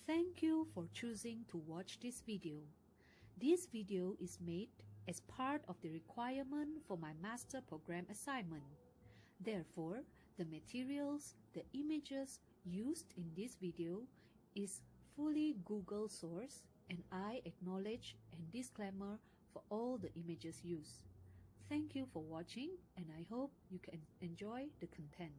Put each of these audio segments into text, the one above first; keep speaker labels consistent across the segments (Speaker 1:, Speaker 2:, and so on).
Speaker 1: Thank you for choosing to watch this video. This video is made as part of the requirement for my master program assignment. Therefore, the materials, the images used in this video is fully Google source, and I acknowledge and disclaimer for all the images used. Thank you for watching, and I hope you can enjoy the content.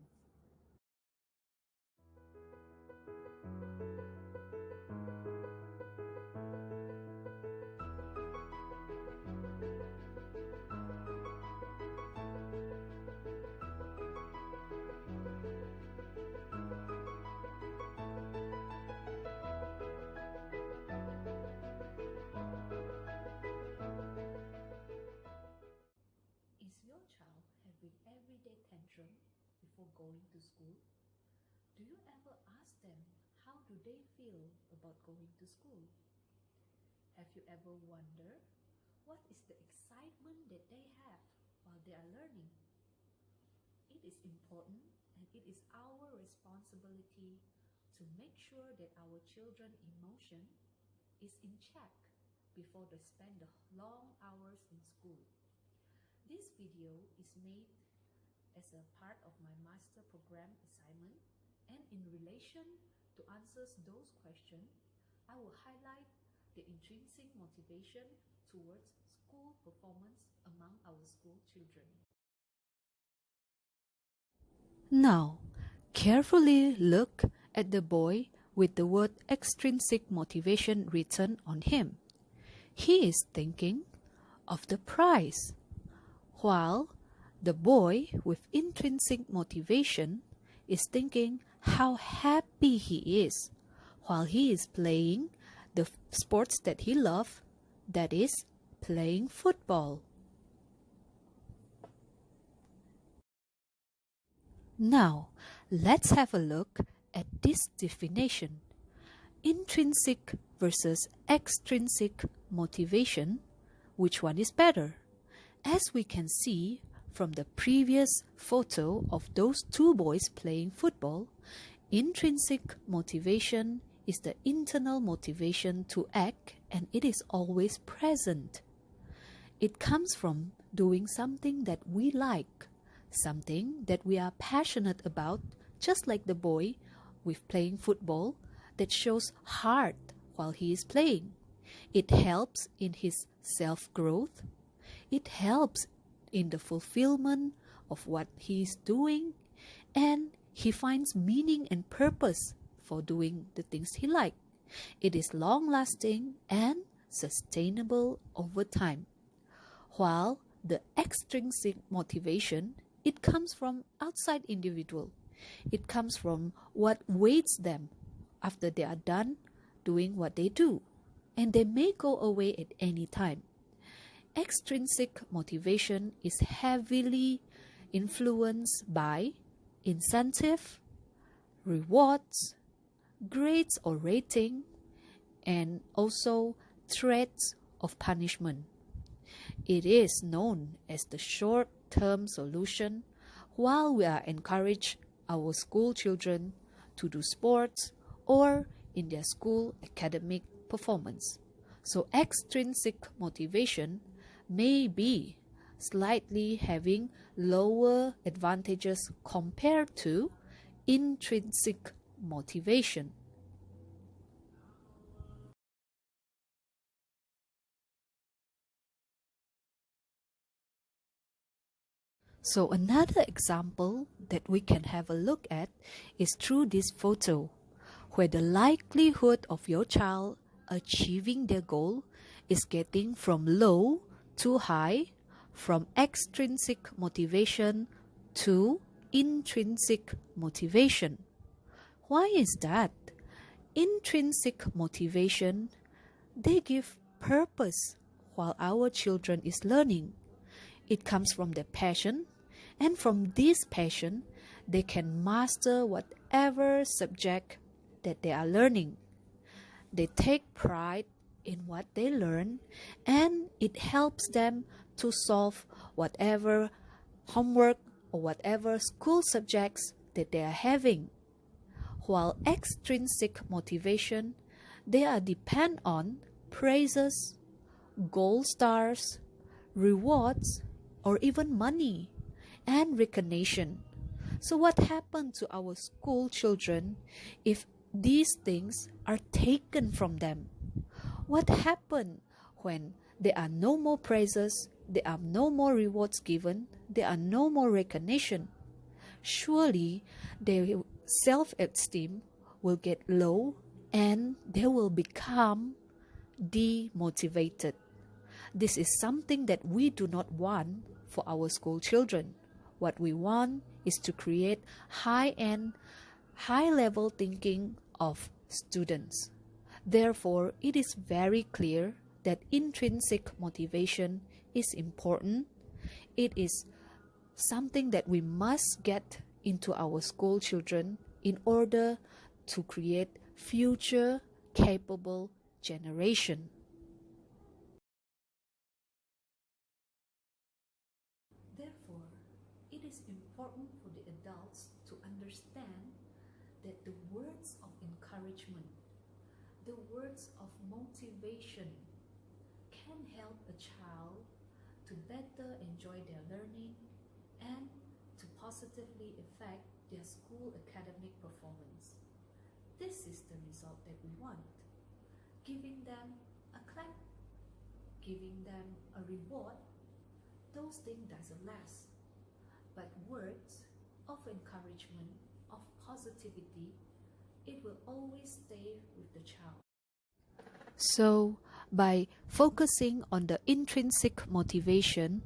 Speaker 1: Is your child having everyday tantrum before going to school? Do you ever ask them how do they feel about going to school? Have you ever wondered what is the excitement that they have while they are learning? It is important and it is our responsibility to make sure that our children's emotion is in check before they spend the long hours in school. This video is made as a part of my master program assignment, and in relation to answers those questions, I will highlight the intrinsic motivation towards school performance among our school children. Now, carefully look at the boy with the word extrinsic motivation written on him. He is thinking of the prize, while the boy with intrinsic motivation is thinking how happy he is while he is playing the sports that he loves, that is, playing football. Now, let's have a look at this definition. Intrinsic versus extrinsic motivation, which one is better? As we can see from the previous photo of those two boys playing football, intrinsic motivation is the internal motivation to act, and it is always present. It comes from doing something that we like, something that we are passionate about, just like the boy with playing football that shows heart while he is playing. It helps in his self-growth. It helps in the fulfillment of what he is doing, and he finds meaning and purpose for doing the things he likes. It is long-lasting and sustainable over time. While the extrinsic motivation, it comes from outside individual. It comes from what waits them after they are done doing what they do, and they may go away at any time. Extrinsic motivation is heavily influenced by incentive, rewards, grades or rating, and also threats of punishment. It is known as the short-term solution while we are encouraging our school children to do sports or in their school academic performance. So extrinsic motivation may be slightly having lower advantages compared to intrinsic motivation. So another example that we can have a look at is through this photo, where the likelihood of your child achieving their goal is getting from low to high, from extrinsic motivation to intrinsic motivation. Why is that? Intrinsic motivation, they give purpose while our children is learning. It comes from their passion, and from this passion, they can master whatever subject that they are learning. They take pride in what they learn, and it helps them to solve whatever homework or whatever school subjects that they are having. While extrinsic motivation, they are depend on praises, gold stars, rewards, or even money and recognition. So what happened to our school children if these things are taken from them? What happened when there are no more praises, there are no more rewards given, there are no more recognition? Surely their self-esteem will get low and they will become demotivated. This is something that we do not want for our school children. What we want is to create high-end, high-level thinking of students. Therefore, it is very clear that intrinsic motivation is important. It is something that we must get into our school children in order to create future capable generation. Therefore, it is important for the adults to understand that the words of encouragement, the words of motivation can help a child to better enjoy their learning and to positively affect their school academic performance. This is the result that we want. Giving them a clap, giving them a reward, those things doesn't last. But words of encouragement, of positivity, it will always stay with the child. So, by focusing on the intrinsic motivation,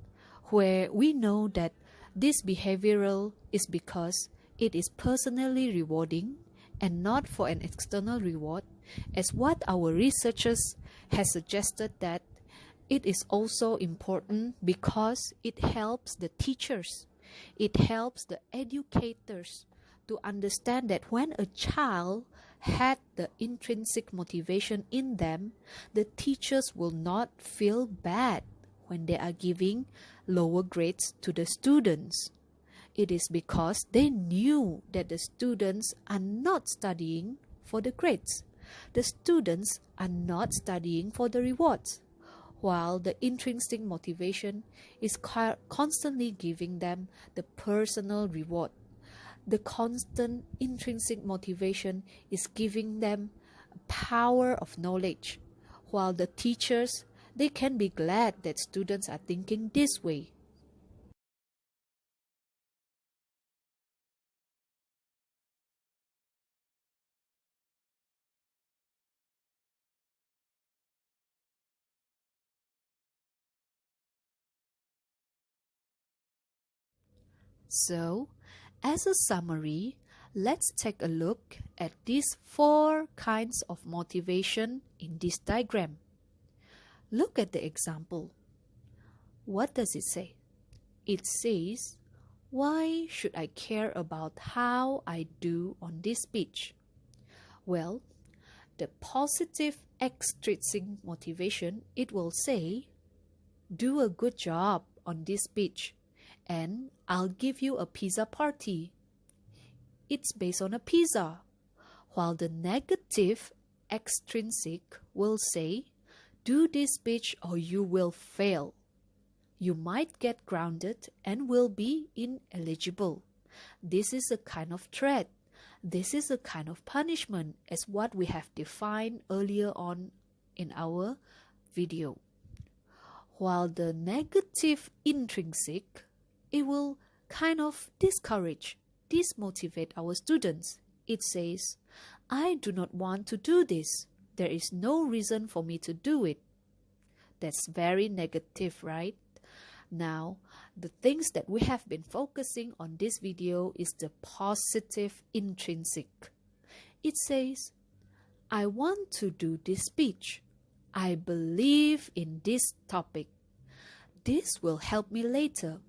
Speaker 1: where we know that this behavioral is because it is personally rewarding and not for an external reward, as what our researchers has suggested that it is also important because it helps the teachers, it helps the educators to understand that when a child had the intrinsic motivation in them, the teachers will not feel bad when they are giving lower grades to the students. It is because they knew that the students are not studying for the grades. The students are not studying for the rewards, while the intrinsic motivation is constantly giving them the personal reward. The constant intrinsic motivation is giving them power of knowledge, while the teachers, they can be glad that students are thinking this way. So, as a summary, let's take a look at these 4 kinds of motivation in this diagram. Look at the example. What does it say? It says, why should I care about how I do on this speech? Well, the positive extrinsic motivation, it will say, do a good job on this speech and I'll give you a pizza party. It's based on a pizza. While the negative extrinsic will say, do this speech or you will fail. You might get grounded and will be ineligible. This is a kind of threat. This is a kind of punishment as what we have defined earlier on in our video. While the negative intrinsic, it will kind of discourage, dismotivate our students. It says, I do not want to do this. There is no reason for me to do it. That's very negative, right? Now, the things that we have been focusing on this video is the positive intrinsic. It says, I want to do this speech. I believe in this topic. This will help me later.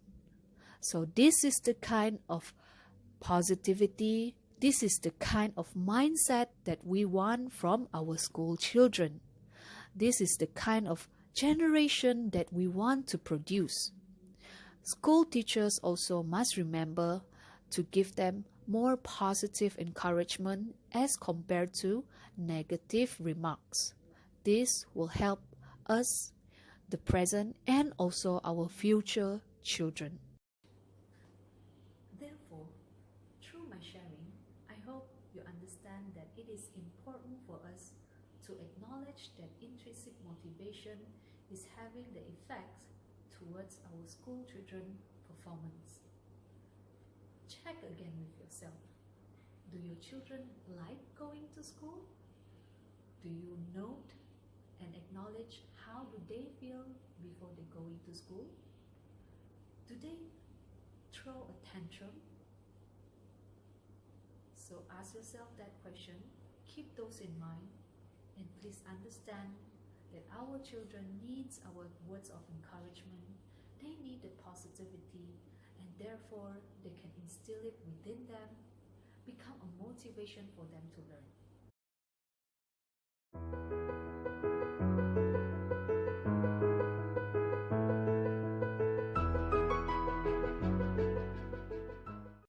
Speaker 1: So this is the kind of positivity, this is the kind of mindset that we want from our school children. This is the kind of generation that we want to produce. School teachers also must remember to give them more positive encouragement as compared to negative remarks. This will help us, the present, and also our future children. Therefore, through my sharing, I hope you understand that it is important for us to acknowledge that intrinsic motivation is having the effect towards our school children performance. Check again with yourself. Do your children like going to school? Do you note and acknowledge how do they feel before they go into school? Do they throw a tantrum? So ask yourself that question, keep those in mind, and please understand that our children needs our words of encouragement. They need the positivity, and therefore they can instill it within them, become a motivation for them to learn.